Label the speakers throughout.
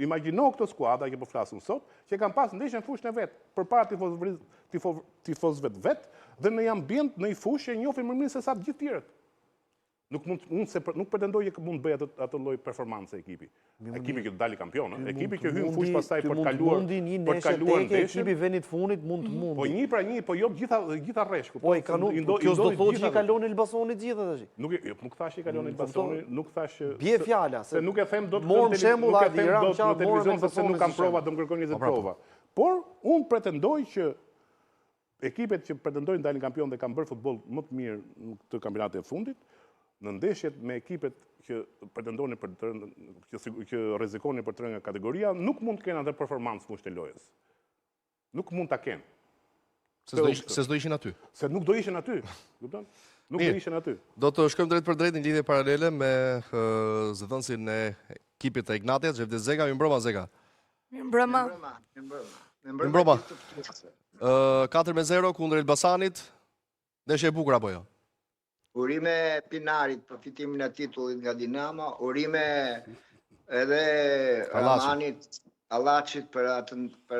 Speaker 1: imagjino këtë skuadra që po flasim sot, që kanë pas ndeshjen fushën e vet, përpara tifozëve vet dhe në ambient në një fushë që njohin më mirë se sa të gjithë tjerët. Nuk pretendoj që mund të bëj atë lloj performance ekipi. Ekipi që dali kampion, ekipi që hyn fushë pastaj për të kaluar ndeshjen.
Speaker 2: Ekipi vendit fundit mund.
Speaker 1: Po një pra një, po jo gjitha rreshku.
Speaker 2: Po kjo s'do thotë që i kalon Elbasoni gjithë tash.
Speaker 1: Nuk thash i kalon Elbasoni, nuk thash
Speaker 2: bie fjala
Speaker 1: se nuk e them dot
Speaker 2: në
Speaker 1: televizion sepse nuk kam prova, do më kërkojnë 20 prova. Por unë pretendoj që ekipet që pretendojnë dalin kampion dhe kanë bërë futboll më të mirë në këtë kampionat e fundit, në ndeshjet me ekipet që pretendojnë që rrezikonin për të rënë nga kategoria, nuk mund të kenë atë performancë fushën e lojës. Nuk mund ta kenë.
Speaker 3: Se s'do ishin aty.
Speaker 1: Se nuk do ishin aty, kupton? Nuk do ishin aty.
Speaker 3: Do të shkojmë drejt për drejt në lidhje paralele me zëdhënësin e ekipit të Ignatias, Xhevdet Zeka, mirëmbrëma Zeka.
Speaker 4: Mirëmbrëma.
Speaker 3: Mirëmbrëma. 4-0 kundër Elbasanit. Ndeshje e bukur apo jo?
Speaker 5: Urime Pinarit për fitimin e titullit nga Dinamo, urime edhe Ramanit, Allachit për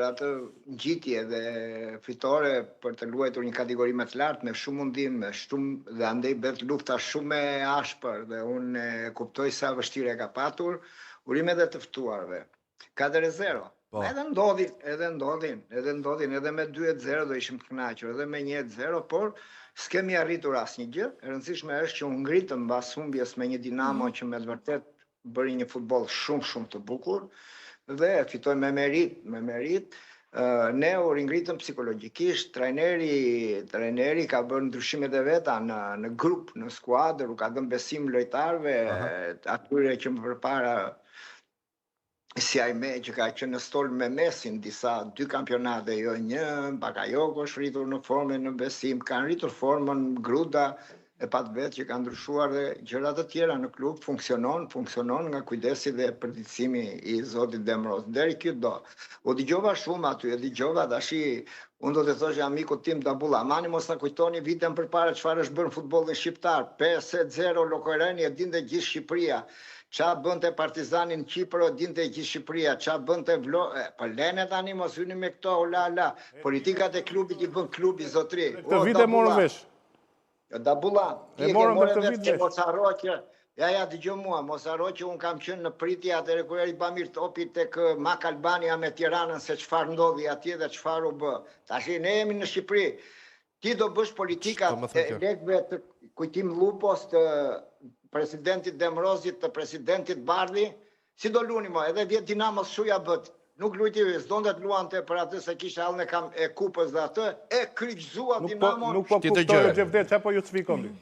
Speaker 5: atë ngjitje dhe fitore për të luajtur një kategori më të lartë me shumë mundim, dhe andej bëhet lufta shumë e ashpër dhe unë kuptoj sa vështirë e ka patur, urime edhe të ftuarve. 4-0. Edhe ndodhin, edhe me 2-0 do ishim të kënaqur, edhe me 1-0, por s'kemi arritur asnjë gjë. E rëndësishme është që u ngritëm mbas humbjes me një Dinamo që me të vërtet bëri një futboll shumë të bukur dhe fitojmë me merit. Ne u ringritëm psikologjikisht, trajneri ka bërë ndryshimet e veta në grup, në skuadër, u ka dhënë besim lojtarëve, atyre që më përpara si Ajme që ka qenë në stol me Mesin disa 2 kampionate, jo një, Bakayoko është rritur në formën në besim, kanë rritur formën Gruda e pat vetë që kanë ndryshuar dhe gjërat të tjera në klub funksionon nga kujdesi dhe përditësimi i zotit Demroz. Deri kjo do. O dëgjova shumë aty, dëgjova tashi, unë do të thosh amikut tim Dabulla, mani mos ta kujtoni vitën përpara çfarë është bërë futbollin shqiptar. 5-0 Lokoreni e dinte gjithë Shqipëria. Qa bënte Partizani në Kipër, o dinte gjithë Shqipëria, qa bënte për lene tani mos hyni me këto, la. Politikat e klubit i bën klubi zotri.
Speaker 1: Këtë vit e morën vesh.
Speaker 5: Dabulla,
Speaker 1: e morën këtë vit vesh.
Speaker 5: Mos harro që, ja dëgjoj mua, mos harro që unë kam qenë në pritje atëherë kur eri Bamir Topi tek Mak Albania me Tiranën se çfarë ndodhi atje dhe çfarë u bë. Tash ne jemi në Shqipëri. Ti do bësh politikat e lekëve të kujtim Lupos, të presidentit Demrozit, të presidentit Bardhi, si do luni mo, edhe vjet Dinamo shuja bët. Nuk lujti, s'donte të luante për atë se kisha hallën e kupës dhe atë, e kryqëzua Dinamo.
Speaker 1: Nuk po kuptoj Xhevdet, çfarë po justifikon ti?